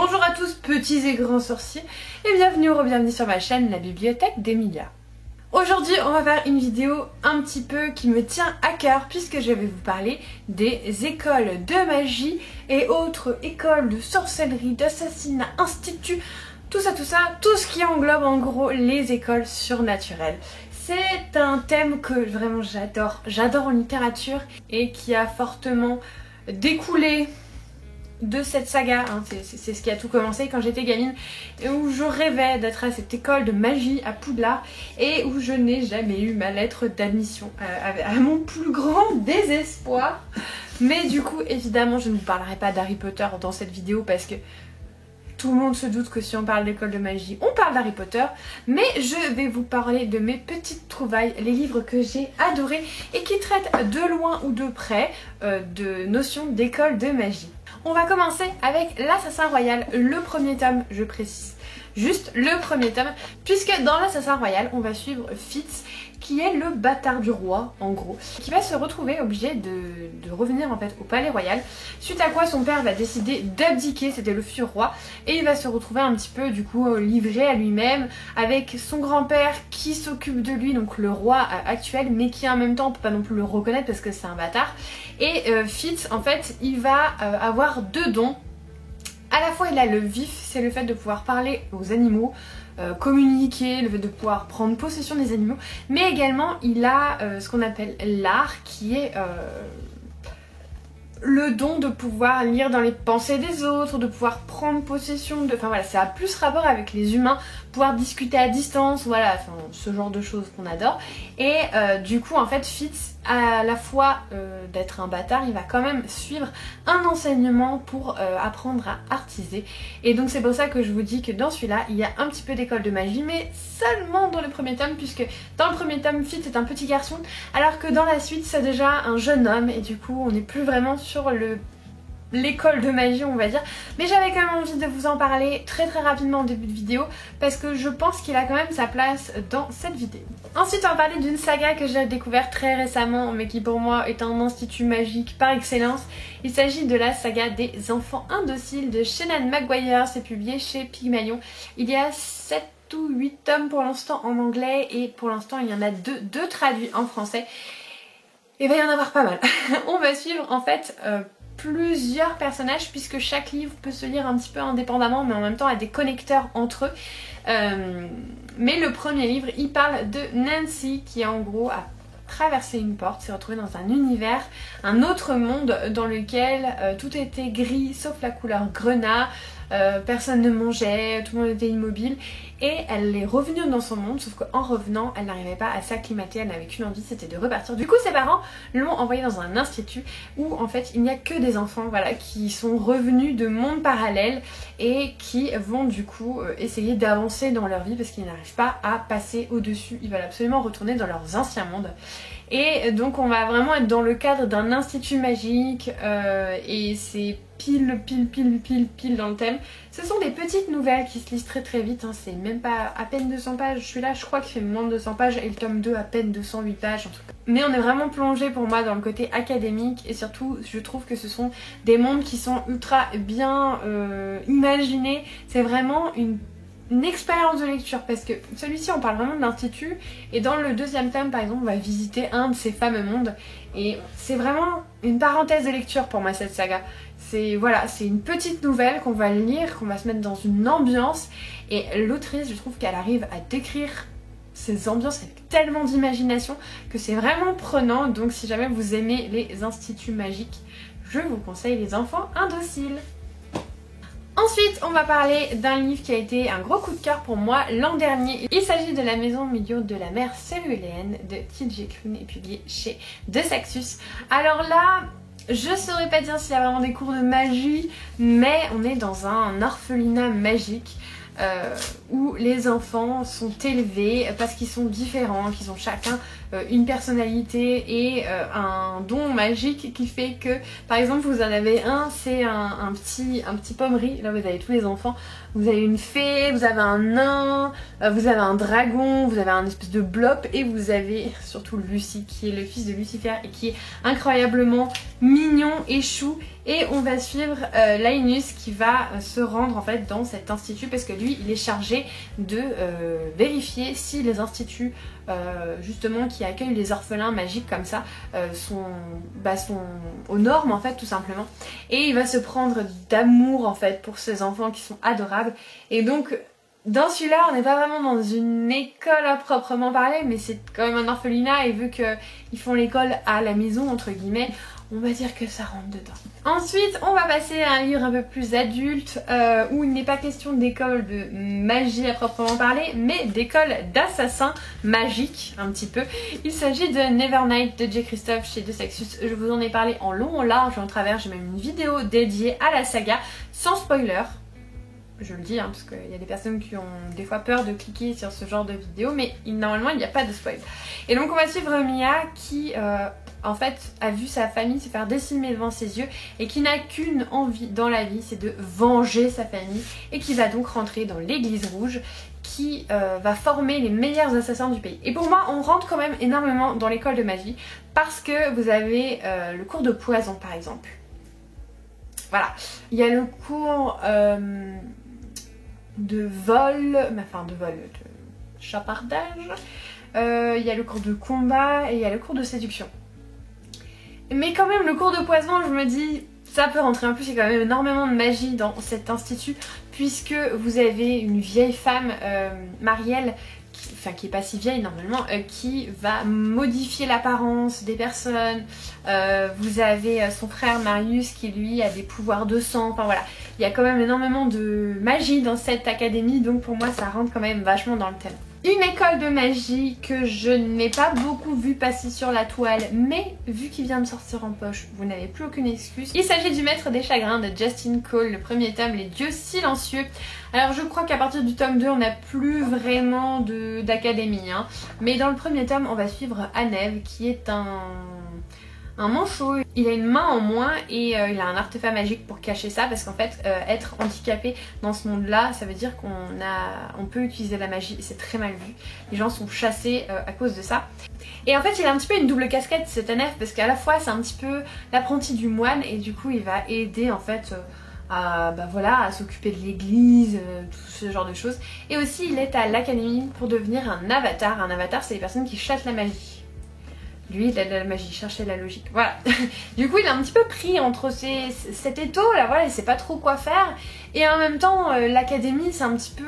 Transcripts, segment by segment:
Bonjour à tous petits et grands sorciers et bienvenue sur ma chaîne La Bibliothèque d'Emilia. Aujourd'hui on va faire une vidéo un petit peu qui me tient à cœur puisque je vais vous parler des écoles de magie et autres écoles de sorcellerie, d'assassinat, instituts, tout ce qui englobe en gros les écoles surnaturelles. C'est un thème que vraiment j'adore en littérature et qui a fortement découlé de cette saga, hein. C'est ce qui a tout commencé quand j'étais gamine, où je rêvais d'être à cette école de magie à Poudlard et où je n'ai jamais eu ma lettre d'admission, à mon plus grand désespoir. Mais du coup évidemment je ne vous parlerai pas d'Harry Potter dans cette vidéo parce que tout le monde se doute que si on parle d'école de magie, on parle d'Harry Potter, mais je vais vous parler de mes petites trouvailles, les livres que j'ai adorés et qui traitent de loin ou de près de notions d'école de magie. On va commencer avec l'Assassin Royal, le premier tome, je précise. Juste le premier tome, puisque dans l'Assassin Royal, on va suivre Fitz, qui est le bâtard du roi, en gros, qui va se retrouver obligé de revenir en fait au palais royal, suite à quoi son père va décider d'abdiquer, c'était le futur roi, et il va se retrouver un petit peu du coup livré à lui-même, avec son grand-père qui s'occupe de lui, donc le roi actuel, mais qui en même temps on peut pas non plus le reconnaître parce que c'est un bâtard, et Fitz en fait il va avoir deux dons. À la fois il a le vif, c'est le fait de pouvoir parler aux animaux, communiquer, le fait de pouvoir prendre possession des animaux, mais également il a ce qu'on appelle l'art qui est le don de pouvoir lire dans les pensées des autres, de pouvoir prendre possession de... Enfin voilà, ça a plus rapport avec les humains, pouvoir discuter à distance, voilà, enfin, ce genre de choses qu'on adore. Et du coup en fait Fitz, à la fois d'être un bâtard, il va quand même suivre un enseignement pour apprendre à artiser. Et donc c'est pour ça que je vous dis que dans celui-là, il y a un petit peu d'école de magie, mais seulement dans le premier tome, puisque dans le premier tome, Fitz est un petit garçon, alors que dans la suite, c'est déjà un jeune homme, et du coup, on n'est plus vraiment sur l'école de magie on va dire, mais j'avais quand même envie de vous en parler très rapidement en début de vidéo parce que je pense qu'il a quand même sa place dans cette vidéo. Ensuite on va parler d'une saga que j'ai découverte très récemment mais qui pour moi est un institut magique par excellence. Il s'agit de la saga des enfants indociles de Shannon Maguire, c'est publié chez Pygmalion. Il y a 7 ou 8 tomes pour l'instant en anglais et pour l'instant il y en a deux traduits en français. Il va y en avoir pas mal. On va suivre en fait plusieurs personnages puisque chaque livre peut se lire un petit peu indépendamment mais en même temps a des connecteurs entre eux. Mais le premier livre il parle de Nancy qui en gros a traversé une porte, s'est retrouvée dans un univers, un autre monde dans lequel tout était gris sauf la couleur grenat. Personne ne mangeait, tout le monde était immobile et elle est revenue dans son monde sauf qu'en revenant elle n'arrivait pas à s'acclimater, elle n'avait qu'une envie, c'était de repartir. Du coup ses parents l'ont envoyée dans un institut où en fait il n'y a que des enfants voilà, qui sont revenus de mondes parallèles et qui vont du coup essayer d'avancer dans leur vie parce qu'ils n'arrivent pas à passer au-dessus, ils veulent absolument retourner dans leurs anciens mondes. Et donc on va vraiment être dans le cadre d'un institut magique et c'est pile dans le thème. Ce sont des petites nouvelles qui se lisent très vite, hein. C'est même pas à peine 200 pages, celui-là je crois qu'il fait moins de 200 pages et le tome 2 à peine 208 pages en tout cas. Mais on est vraiment plongé pour moi dans le côté académique et surtout je trouve que ce sont des mondes qui sont ultra bien imaginés, c'est vraiment une expérience de lecture parce que celui-ci on parle vraiment de l'institut et dans le deuxième tome par exemple on va visiter un de ces fameux mondes et c'est vraiment une parenthèse de lecture pour moi cette saga. C'est voilà, c'est une petite nouvelle qu'on va lire, qu'on va se mettre dans une ambiance et l'autrice je trouve qu'elle arrive à décrire ces ambiances avec tellement d'imagination que c'est vraiment prenant. Donc si jamais vous aimez les instituts magiques, je vous conseille Les enfants indociles. Ensuite, on va parler d'un livre qui a été un gros coup de cœur pour moi l'an dernier. Il s'agit de La maison au milieu de la mer céruléenne de T.J. Klune et publié chez De Saxus. Alors là, je saurais pas dire s'il y a vraiment des cours de magie, mais on est dans un orphelinat magique où les enfants sont élevés parce qu'ils sont différents, qu'ils ont chacun une personnalité et un don magique qui fait que par exemple vous en avez un, c'est un petit pommerie, là vous avez tous les enfants, vous avez une fée, vous avez un nain, vous avez un dragon, vous avez un espèce de blob et vous avez surtout Lucie qui est le fils de Lucifer et qui est incroyablement mignon et chou Et on va suivre Linus qui va se rendre en fait dans cet institut parce que lui il est chargé de vérifier si les instituts justement qui accueillent les orphelins magiques comme ça sont aux normes en fait tout simplement. Et il va se prendre d'amour en fait pour ces enfants qui sont adorables. Et donc dans celui-là on n'est pas vraiment dans une école à proprement parler, mais c'est quand même un orphelinat et vu qu'ils font l'école à la maison entre guillemets, on va dire que ça rentre dedans. Ensuite, on va passer à un livre un peu plus adulte où il n'est pas question d'école de magie à proprement parler, mais d'école d'assassins magiques un petit peu. Il s'agit de Nevernight de J. Christophe chez De Saxus. Je vous en ai parlé en long, en large et en travers. J'ai même une vidéo dédiée à la saga sans spoiler. Je le dis, hein, parce qu'il y a des personnes qui ont des fois peur de cliquer sur ce genre de vidéo, mais normalement il n'y a pas de spoil. Et donc on va suivre Mia qui en fait a vu sa famille se faire décimer devant ses yeux et qui n'a qu'une envie dans la vie, c'est de venger sa famille, et qui va donc rentrer dans l'église rouge qui va former les meilleurs assassins du pays. Et pour moi on rentre quand même énormément dans l'école de magie parce que vous avez le cours de poison par exemple. Voilà, il y a le cours de vol, de chapardage, il y a le cours de combat et il y a le cours de séduction. Mais quand même le cours de poison, je me dis, ça peut rentrer. En plus il y a quand même énormément de magie dans cet institut puisque vous avez une vieille femme, Marielle, qui est pas si vieille normalement, qui va modifier l'apparence des personnes. Vous avez son frère Marius qui lui a des pouvoirs de sang, enfin voilà. Il y a quand même énormément de magie dans cette académie, donc pour moi ça rentre quand même vachement dans le thème. Une école de magie que je n'ai pas beaucoup vu passer sur la toile, mais vu qu'il vient de sortir en poche, vous n'avez plus aucune excuse. Il s'agit du Maître des Chagrins de Justin Cole, le premier tome, Les Dieux Silencieux. Alors je crois qu'à partir du tome 2, on n'a plus vraiment d'académie, hein. Mais dans le premier tome, on va suivre Anev, qui est un manchot. Il a une main en moins et il a un artefact magique pour cacher ça parce qu'en fait être handicapé dans ce monde là ça veut dire qu'on peut utiliser la magie et c'est très mal vu. Les gens sont chassés à cause de ça. Et en fait il a un petit peu une double casquette cet Anev parce qu'à la fois c'est un petit peu l'apprenti du moine et du coup il va aider en fait à s'occuper de l'église, tout ce genre de choses. Et aussi il est à l'académie pour devenir un avatar. Un avatar c'est les personnes qui chassent la magie. Lui, il a de la magie, chercher la logique. Voilà. Du coup, il est un petit peu pris entre cet étau là, voilà, il sait pas trop quoi faire. Et en même temps, l'académie, c'est un petit peu,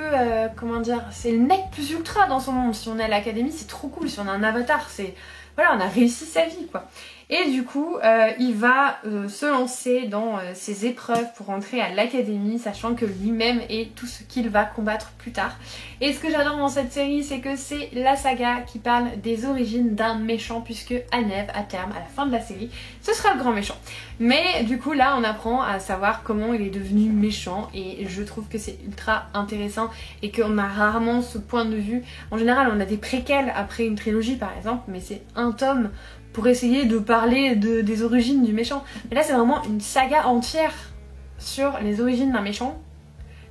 comment dire, c'est le nec plus ultra dans son monde. Si on est à l'académie, c'est trop cool. Si on a un avatar, c'est, voilà, on a réussi sa vie, quoi. Et du coup, il va se lancer dans ses épreuves pour entrer à l'académie, sachant que lui-même est tout ce qu'il va combattre plus tard. Et ce que j'adore dans cette série, c'est que c'est la saga qui parle des origines d'un méchant, puisque Anev, à terme, à la fin de la série, ce sera le grand méchant. Mais du coup, là, on apprend à savoir comment il est devenu méchant, et je trouve que c'est ultra intéressant, et qu'on a rarement ce point de vue. En général, on a des préquels après une trilogie, par exemple, mais c'est un tome pour essayer de parler des origines du méchant. Mais là c'est vraiment une saga entière sur les origines d'un méchant,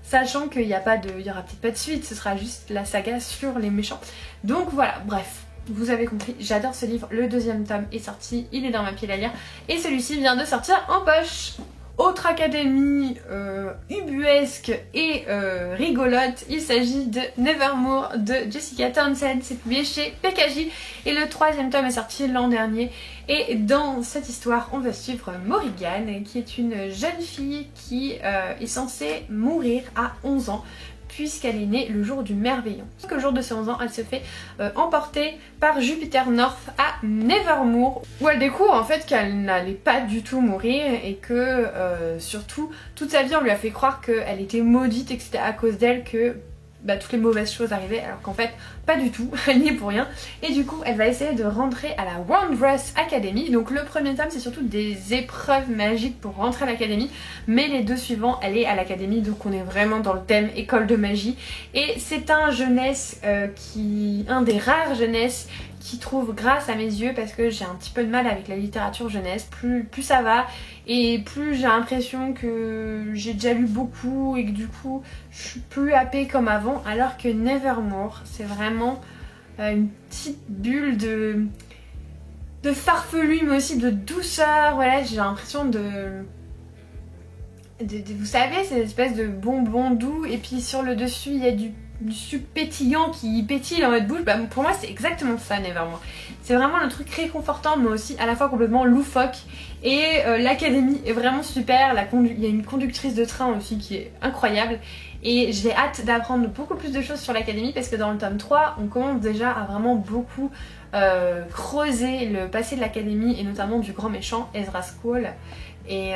sachant qu'il y aura peut-être pas de suite, ce sera juste la saga sur les méchants. Donc voilà, bref, vous avez compris, j'adore ce livre, le deuxième tome est sorti, il est dans ma pile à lire, et celui-ci vient de sortir en poche. Autre académie ubuesque et rigolote, il s'agit de Nevermore de Jessica Townsend, c'est publié chez PKJ et le troisième tome est sorti l'an dernier. Et dans cette histoire, on va suivre Morrigan qui est une jeune fille qui est censée mourir à 11 ans. Puisqu'elle est née le jour du merveillon. Le jour de ses 11 ans, elle se fait emporter par Jupiter North à Nevermore, où elle découvre en fait qu'elle n'allait pas du tout mourir et que surtout toute sa vie on lui a fait croire qu'elle était maudite et que c'était à cause d'elle que toutes les mauvaises choses arrivaient, alors qu'en fait pas du tout, elle n'y est pour rien. Et du coup elle va essayer de rentrer à la Wondrous Academy. Donc le premier tome c'est surtout des épreuves magiques pour rentrer à l'académie, mais les deux suivants elle est à l'académie, donc on est vraiment dans le thème école de magie. Et c'est un un des rares jeunesses qui trouve grâce à mes yeux, parce que j'ai un petit peu de mal avec la littérature jeunesse, plus ça va et plus j'ai l'impression que j'ai déjà lu beaucoup et que du coup je suis plus happée comme avant, alors que Nevermore c'est vraiment une petite bulle de farfelu mais aussi de douceur. Voilà, j'ai l'impression de vous savez, c'est une espèce de bonbon doux et puis sur le dessus il y a du sucre pétillant qui pétille dans votre bouche. Bah, pour moi c'est exactement ça Nevermore. C'est vraiment le truc réconfortant mais aussi à la fois complètement loufoque. Et l'académie est vraiment super, il y a une conductrice de train aussi qui est incroyable. Et j'ai hâte d'apprendre beaucoup plus de choses sur l'académie parce que dans le tome 3 on commence déjà à vraiment beaucoup creuser le passé de l'académie et notamment du grand méchant Ezra Squall. Et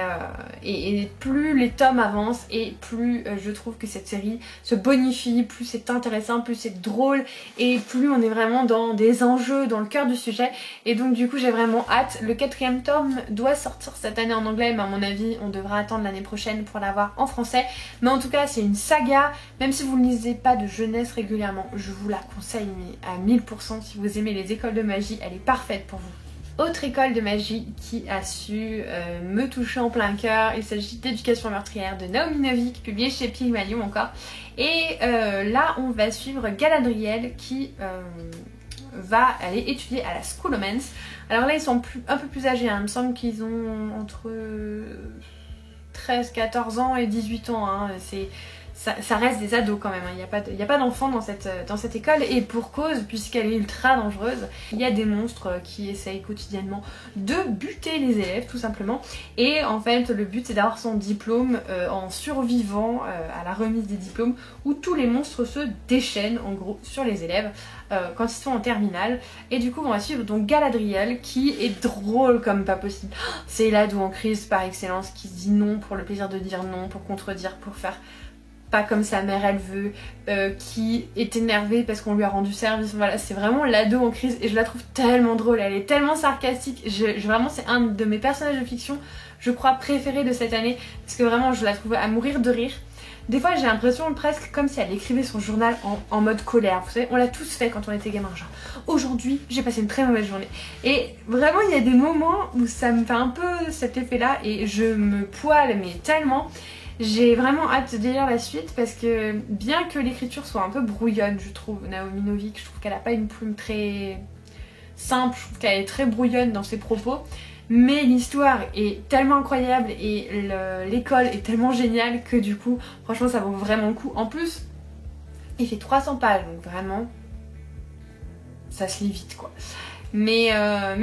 plus les tomes avancent et plus je trouve que cette série se bonifie, plus c'est intéressant, plus c'est drôle et plus on est vraiment dans des enjeux, dans le cœur du sujet. Et donc du coup j'ai vraiment hâte. Le 4e tome doit sortir cette année en anglais mais à mon avis on devra attendre l'année prochaine pour l'avoir en français. Mais en tout cas c'est une saga, même si vous ne lisez pas de jeunesse régulièrement, je vous la conseille mais à 1000%. Si vous aimez les écoles de magie, elle est parfaite pour vous. Autre école de magie qui a su me toucher en plein cœur, il s'agit d'Éducation meurtrière de Naomi Novik, publié chez Pygmalion encore. Et là on va suivre Galadriel qui va aller étudier à la Schoolomance. Alors là ils sont un peu plus âgés, hein. Il me semble qu'ils ont entre 13, 14 ans et 18 ans. Hein. Ça reste des ados quand même, hein. Il n'y a pas d'enfants dans cette école et pour cause puisqu'elle est ultra dangereuse. Il y a des monstres qui essayent quotidiennement de buter les élèves tout simplement et en fait le but c'est d'avoir son diplôme en survivant à la remise des diplômes où tous les monstres se déchaînent en gros sur les élèves quand ils sont en terminale. Et du coup on va suivre donc Galadriel qui est drôle comme pas possible. C'est l'ado en crise par excellence qui dit non pour le plaisir de dire non, pour contredire, pour faire pas comme sa mère elle veut, qui est énervée parce qu'on lui a rendu service. Voilà, c'est vraiment l'ado en crise et je la trouve tellement drôle, elle est tellement sarcastique. Vraiment c'est un de mes personnages de fiction je crois préférés de cette année parce que vraiment je la trouve à mourir de rire. Des fois j'ai l'impression presque comme si elle écrivait son journal en mode colère. Vous savez, on l'a tous fait quand on était gamin, genre aujourd'hui j'ai passé une très mauvaise journée. Et vraiment il y a des moments où ça me fait un peu cet effet là et je me poile mais tellement. J'ai vraiment hâte de lire la suite parce que bien que l'écriture soit un peu brouillonne, je trouve, Naomi Novik, je trouve qu'elle a pas une plume très simple, je trouve qu'elle est très brouillonne dans ses propos, mais l'histoire est tellement incroyable et l'école est tellement géniale que du coup, franchement ça vaut vraiment le coup. En plus, il fait 300 pages, donc vraiment, ça se lit vite quoi. Mais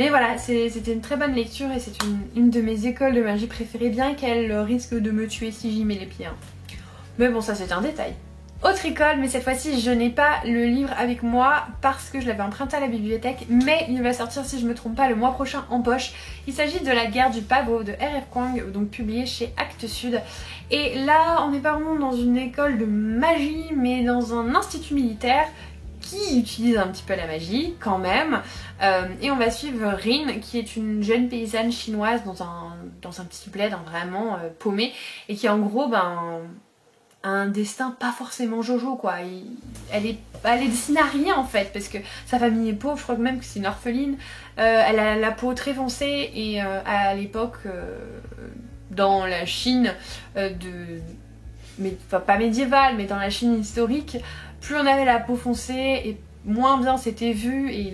voilà, c'était une très bonne lecture et c'est une de mes écoles de magie préférées, bien qu'elle risque de me tuer si j'y mets les pieds. Hein. Mais bon, ça c'est un détail. Autre école, mais cette fois-ci je n'ai pas le livre avec moi parce que je l'avais emprunté à la bibliothèque, mais il va sortir si je me trompe pas le mois prochain en poche. Il s'agit de La guerre du pavot de R.F. Kuang, donc publié chez Actes Sud. Et là on n'est pas vraiment dans une école de magie, mais dans un institut militaire qui utilise un petit peu la magie quand même. Et on va suivre Rin qui est une jeune paysanne chinoise dans un petit bled vraiment paumé et qui en gros un destin pas forcément jojo quoi. Elle est destinée à rien en fait parce que sa famille est pauvre, je crois même que c'est une orpheline. Elle a la peau très foncée et à l'époque dans la Chine mais pas médiévale mais dans la Chine historique, plus on avait la peau foncée et moins bien c'était vu et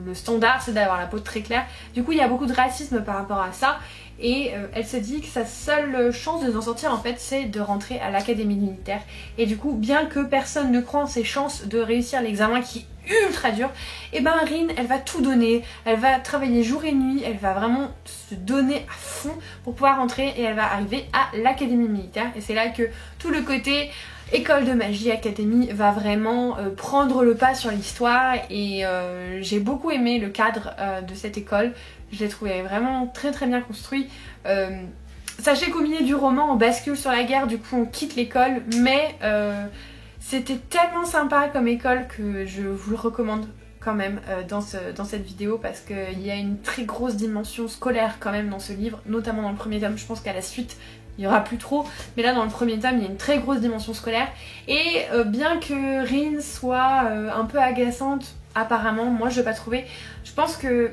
le standard c'est d'avoir la peau très claire. Du coup il y a beaucoup de racisme par rapport à ça et elle se dit que sa seule chance de s'en sortir en fait c'est de rentrer à l'académie militaire. Et du coup bien que personne ne croit en ses chances de réussir l'examen qui est ultra dur, et ben Rin elle va tout donner, elle va travailler jour et nuit, elle va vraiment se donner à fond pour pouvoir rentrer et elle va arriver à l'académie militaire. Et c'est là que tout le côté école de magie, académie va vraiment prendre le pas sur l'histoire et j'ai beaucoup aimé le cadre de cette école. Je l'ai trouvé vraiment très très bien construit. Sachez qu'au milieu du roman on bascule sur la guerre, du coup on quitte l'école, mais c'était tellement sympa comme école que je vous le recommande quand même dans cette vidéo parce qu'il y a une très grosse dimension scolaire quand même dans ce livre, notamment dans le premier tome. Je pense qu'à la suite il n'y aura plus trop, mais là dans le premier tome il y a une très grosse dimension scolaire et bien que Rin soit un peu agaçante apparemment, moi je l'ai pas trouvé, je pense que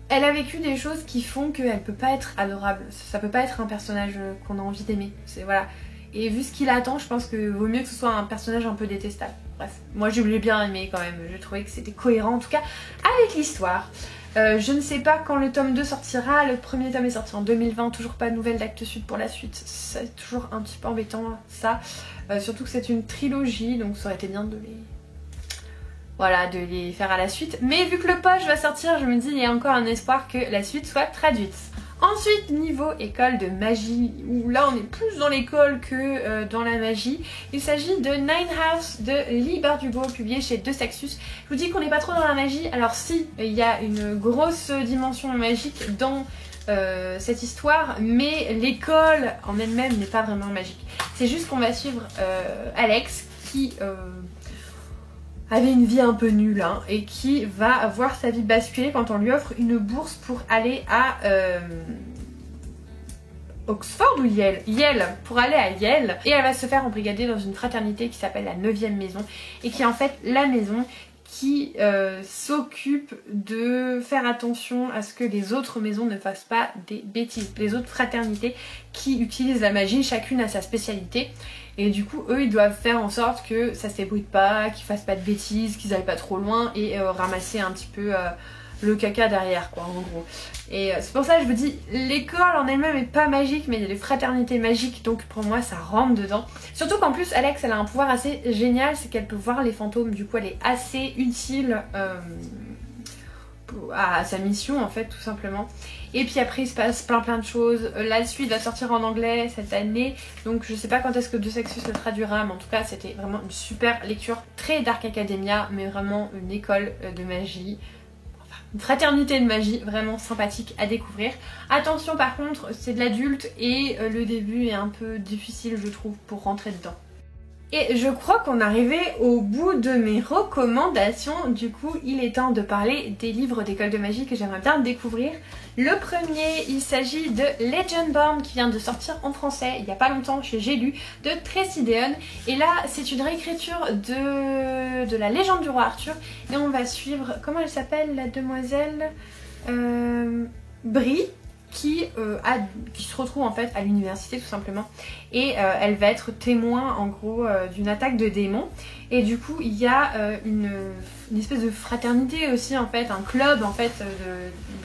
elle a vécu des choses qui font qu'elle peut pas être adorable, ça peut pas être un personnage qu'on a envie d'aimer, voilà. Et vu ce qu'il attend, je pense que vaut mieux que ce soit un personnage un peu détestable. Bref, moi je l'ai bien aimé quand même, je trouvais que c'était cohérent en tout cas avec l'histoire. Je ne sais pas quand le tome 2 sortira, le premier tome est sorti en 2020, toujours pas de nouvelles d'Actes Sud pour la suite, c'est toujours un petit peu embêtant ça, surtout que c'est une trilogie, donc ça aurait été bien de les... Voilà, de les faire à la suite. Mais vu que le poche va sortir, je me dis il y a encore un espoir que la suite soit traduite. Ensuite, niveau école de magie, où là on est plus dans l'école que dans la magie, il s'agit de Nine House de Leigh Bardugo, publié chez De Saxus. Je vous dis qu'on n'est pas trop dans la magie, alors si, il y a une grosse dimension magique dans cette histoire, mais l'école en elle-même n'est pas vraiment magique. C'est juste qu'on va suivre Alex qui... avait une vie un peu nulle hein, et qui va voir sa vie basculer quand on lui offre une bourse pour aller à Oxford ou Yale? Yale, pour aller à Yale, et elle va se faire embrigader dans une fraternité qui s'appelle la 9e maison et qui est en fait la maison qui s'occupe de faire attention à ce que les autres maisons ne fassent pas des bêtises. Les autres fraternités qui utilisent la magie, chacune a sa spécialité. Et du coup, eux, ils doivent faire en sorte que ça s'ébruite pas, qu'ils fassent pas de bêtises, qu'ils aillent pas trop loin et ramasser un petit peu le caca derrière, quoi, en gros. Et c'est pour ça que je vous dis, l'école en elle-même est pas magique, mais il y a des fraternités magiques, donc pour moi, ça rentre dedans. Surtout qu'en plus, Alex, elle a un pouvoir assez génial, c'est qu'elle peut voir les fantômes, du coup, elle est assez utile à sa mission, en fait, tout simplement. Et puis après il se passe plein de choses. La suite va sortir en anglais cette année, donc je sais pas quand est-ce que De Saxus le traduira, mais en tout cas c'était vraiment une super lecture, très Dark Academia, mais vraiment une école de magie, enfin une fraternité de magie vraiment sympathique à découvrir. Attention par contre, c'est de l'adulte et le début est un peu difficile je trouve pour rentrer dedans. Et je crois qu'on est arrivé au bout de mes recommandations, du coup il est temps de parler des livres d'école de magie que j'aimerais bien découvrir. Le premier, il s'agit de Legendborn qui vient de sortir en français il n'y a pas longtemps chez J'ai lu, de Tracy Deonn. Et là c'est une réécriture de la légende du roi Arthur et on va suivre, comment elle s'appelle la demoiselle Brie, qui se retrouve en fait à l'université tout simplement et elle va être témoin en gros d'une attaque de démons et du coup il y a une espèce de fraternité aussi en fait, un club en fait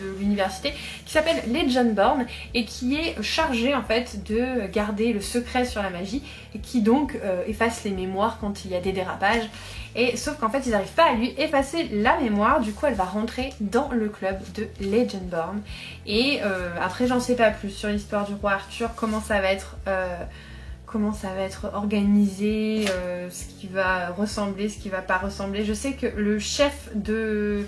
de l'université qui s'appelle Legendborn et qui est chargé en fait de garder le secret sur la magie et qui donc efface les mémoires quand il y a des dérapages. Et sauf qu'en fait ils n'arrivent pas à lui effacer la mémoire, du coup elle va rentrer dans le club de Legendborn. Et après j'en sais pas plus sur l'histoire du roi Arthur, comment ça va être organisé, ce qui va ressembler, ce qui va pas ressembler. Je sais que le chef du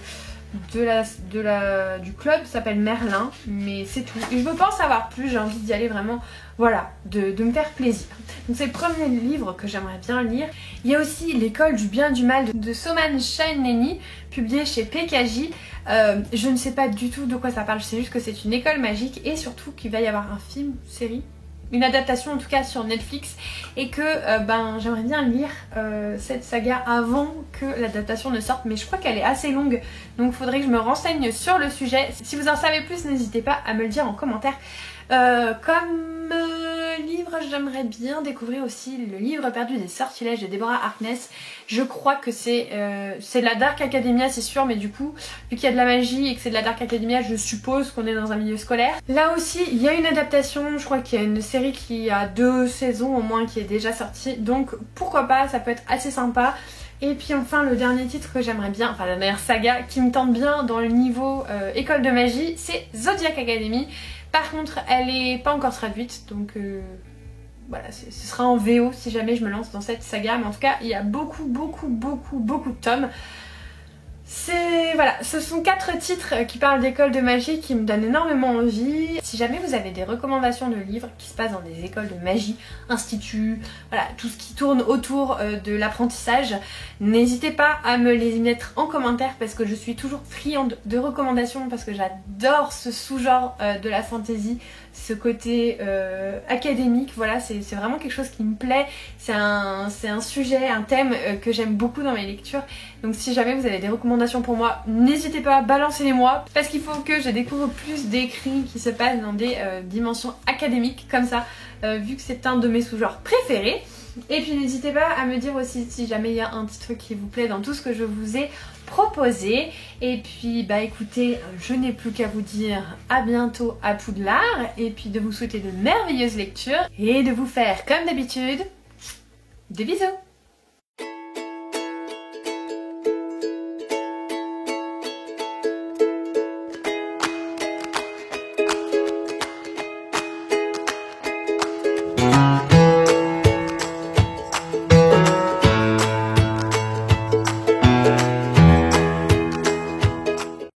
club s'appelle Merlin, mais c'est tout. Et je veux pas en savoir plus, j'ai envie d'y aller vraiment, voilà, de me faire plaisir. Donc c'est le premier livre que j'aimerais bien lire. Il y a aussi L'école du bien et du mal de Soman Shaineni, publié chez PKJ. Je ne sais pas du tout de quoi ça parle, je sais juste que c'est une école magique et surtout qu'il va y avoir un film, série, une adaptation en tout cas sur Netflix et que j'aimerais bien lire cette saga avant que l'adaptation ne sorte, mais je crois qu'elle est assez longue donc il faudrait que je me renseigne sur le sujet. Si vous en savez plus, n'hésitez pas à me le dire en commentaire. Comme livre, j'aimerais bien découvrir aussi le livre perdu des sortilèges de Deborah Harkness. Je crois que c'est de la Dark Academia, c'est sûr, mais du coup, vu qu'il y a de la magie et que c'est de la Dark Academia, je suppose qu'on est dans un milieu scolaire. Là aussi, il y a une adaptation, je crois qu'il y a une série qui a 2 saisons au moins qui est déjà sortie, donc pourquoi pas, ça peut être assez sympa. Et puis enfin le dernier titre que j'aimerais bien, enfin la dernière saga qui me tente bien dans le niveau école de magie, c'est Zodiac Academy. Par contre elle est pas encore traduite donc voilà, ce sera en VO si jamais je me lance dans cette saga, mais en tout cas il y a beaucoup de tomes. Voilà, ce sont 4 titres qui parlent d'école de magie qui me donnent énormément envie. Si jamais vous avez des recommandations de livres qui se passent dans des écoles de magie, instituts, voilà, tout ce qui tourne autour de l'apprentissage, n'hésitez pas à me les mettre en commentaire parce que je suis toujours friande de recommandations parce que j'adore ce sous-genre de la fantasy, ce côté académique, voilà, c'est vraiment quelque chose qui me plaît, c'est un sujet, un thème que j'aime beaucoup dans mes lectures. Donc si jamais vous avez des recommandations pour moi, n'hésitez pas, balancez-les-moi parce qu'il faut que je découvre plus d'écrits qui se passent dans des dimensions académiques comme ça, vu que c'est un de mes sous-genres préférés. Et puis n'hésitez pas à me dire aussi si jamais il y a un petit truc qui vous plaît dans tout ce que je vous ai proposé. Et puis bah écoutez, je n'ai plus qu'à vous dire à bientôt à Poudlard et puis de vous souhaiter de merveilleuses lectures et de vous faire comme d'habitude des bisous.